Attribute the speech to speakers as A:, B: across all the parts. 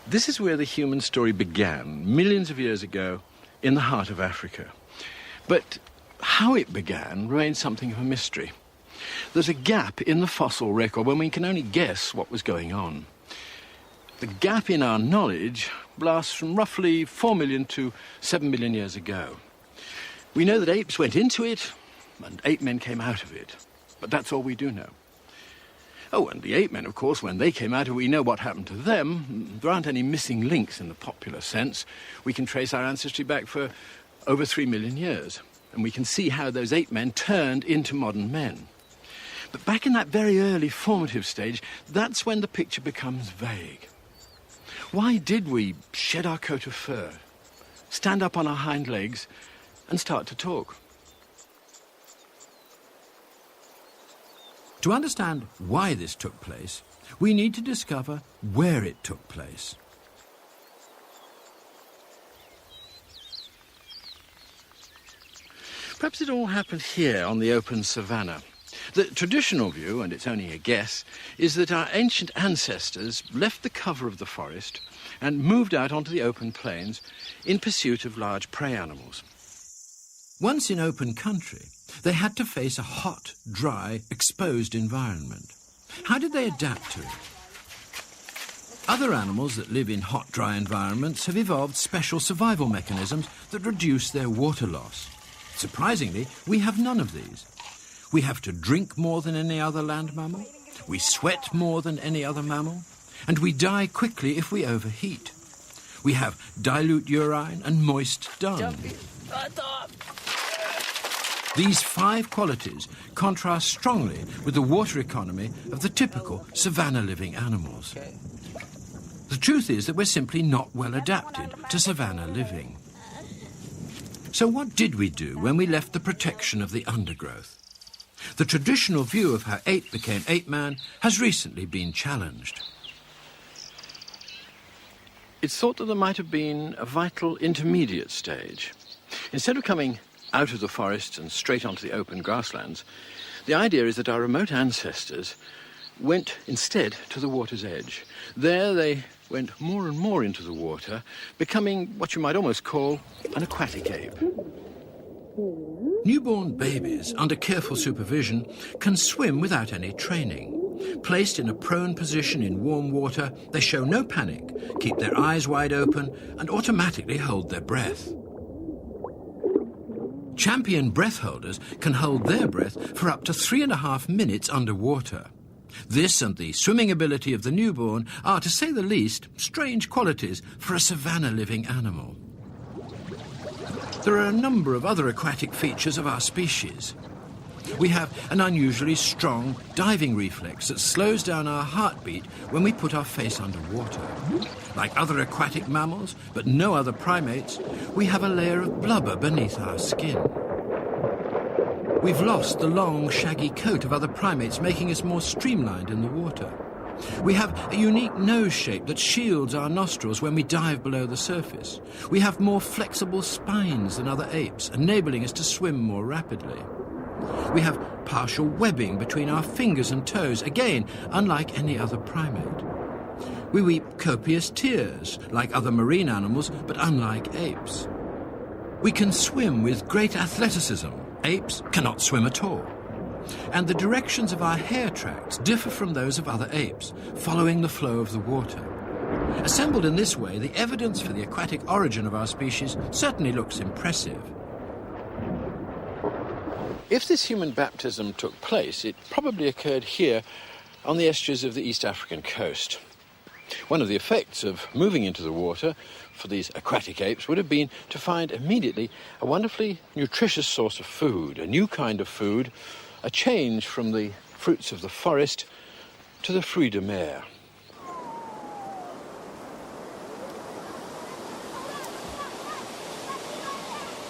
A: This is where the human story began, millions of years ago, in the heart of Africa. But how it began remains something of a mystery. There's a gap in the fossil record when we can only guess what was going on. The gap in our knowledge lasts from roughly 4 million to 7 million years ago. We know that apes went into it and ape men came out of it, but that's all we do know. Oh, and the ape men, of course, when they came out, we know what happened to them. There aren't any missing links in the popular sense. We can trace our ancestry back for over 3 million years, and we can see how those ape men turned into modern men. But back in that very early formative stage, that's when the picture becomes vague. Why did we shed our coat of fur, stand up on our hind legs, and start to talk?
B: To understand why this took place, we need to discover where it took place.
A: Perhaps it all happened here on the open savanna. The traditional view, and it's only a guess, is that our ancient ancestors left the cover of the forest and moved out onto the open plains in pursuit of large prey animals.
B: Once in open country, they had to face a hot, dry, exposed environment. How did they adapt to it? Other animals that live in hot, dry environments have evolved special survival mechanisms that reduce their water loss. Surprisingly, we have none of these. We have to drink more than any other land mammal, we sweat more than any other mammal, and we die quickly if we overheat. We have dilute urine and moist dung. These 5 qualities contrast strongly with the water economy of the typical savanna-living animals. The truth is that we're simply not well adapted to savanna living. So what did we do when we left the protection of the undergrowth? The traditional view of how ape became ape man has recently been challenged.
A: It's thought that there might have been a vital intermediate stage. Instead of coming out of the forest and straight onto the open grasslands, the idea is that our remote ancestors went instead to the water's edge. There they went more and more into the water, becoming what you might almost call an aquatic ape.
B: Newborn babies, under careful supervision, can swim without any training. Placed in a prone position in warm water, they show no panic, keep their eyes wide open, and automatically hold their breath. Champion breath holders can hold their breath for up to 3.5 minutes underwater. This and the swimming ability of the newborn are, to say the least, strange qualities for a savanna-living animal. There are a number of other aquatic features of our species. We have an unusually strong diving reflex that slows down our heartbeat when we put our face underwater. Like other aquatic mammals, but no other primates, we have a layer of blubber beneath our skin. We've lost the long, shaggy coat of other primates, making us more streamlined in the water. We have a unique nose shape that shields our nostrils when we dive below the surface. We have more flexible spines than other apes, enabling us to swim more rapidly. We have partial webbing between our fingers and toes, again, unlike any other primate. We weep copious tears, like other marine animals, but unlike apes. We can swim with great athleticism. Apes cannot swim at all. And the directions of our hair tracts differ from those of other apes, following the flow of the water. Assembled in this way, the evidence for the aquatic origin of our species certainly looks impressive.
A: If this human baptism took place, it probably occurred here on the estuaries of the East African coast. One of the effects of moving into the water for these aquatic apes would have been to find immediately a wonderfully nutritious source of food, a new kind of food, a change from the fruits of the forest to the fruits de mer.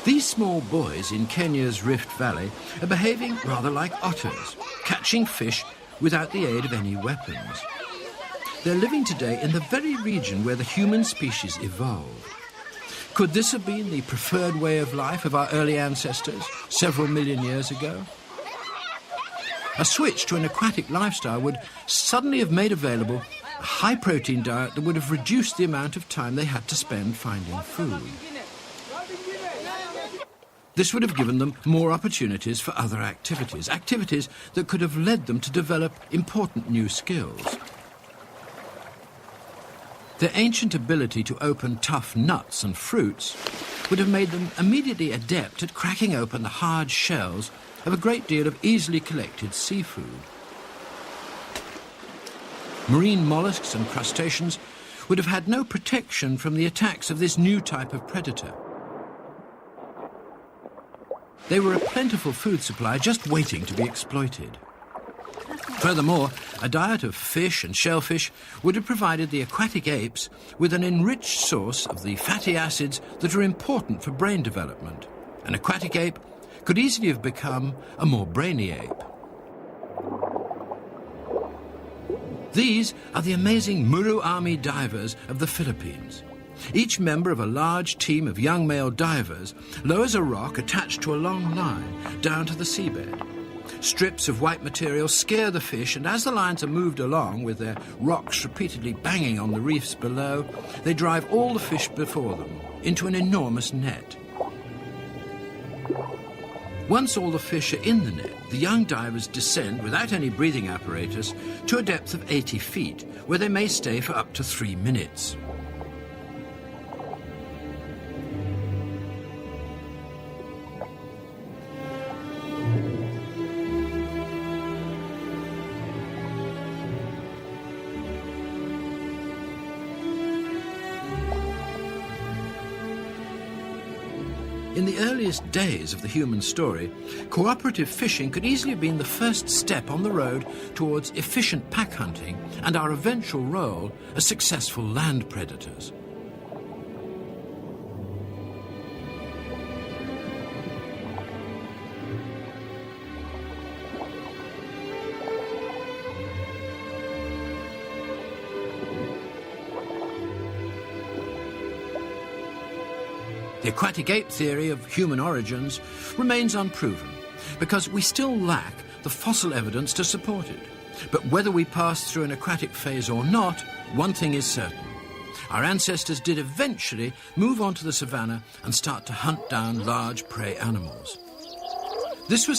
B: These small boys in Kenya's Rift Valley are behaving rather like otters, catching fish without the aid of any weapons. They're living today in the very region where the human species evolved. Could this have been the preferred way of life of our early ancestors several million years ago? A switch to an aquatic lifestyle would suddenly have made available a high-protein diet that would have reduced the amount of time they had to spend finding food. This would have given them more opportunities for other activities, activities that could have led them to develop important new skills. Their ancient ability to open tough nuts and fruits would have made them immediately adept at cracking open the hard shells of a great deal of easily collected seafood. Marine mollusks and crustaceans would have had no protection from the attacks of this new type of predator. They were a plentiful food supply just waiting to be exploited. Furthermore, a diet of fish and shellfish would have provided the aquatic apes with an enriched source of the fatty acids that are important for brain development. An aquatic ape could easily have become a more brainy ape. These are the amazing Muru Army divers of the Philippines. Each member of a large team of young male divers lowers a rock attached to a long line down to the seabed. Strips of white material scare the fish, and as the lines are moved along with their rocks repeatedly banging on the reefs below, they drive all the fish before them into an enormous net. Once all the fish are in the net, the young divers descend without any breathing apparatus to a depth of 80 feet, where they may stay for up to 3 minutes. In the earliest days of the human story, cooperative fishing could easily have been the first step on the road towards efficient pack hunting and our eventual role as successful land predators. The aquatic ape theory of human origins remains unproven because we still lack the fossil evidence to support it. But whether we passed through an aquatic phase or not, one thing is certain. Our ancestors did eventually move onto the savanna and start to hunt down large prey animals. This was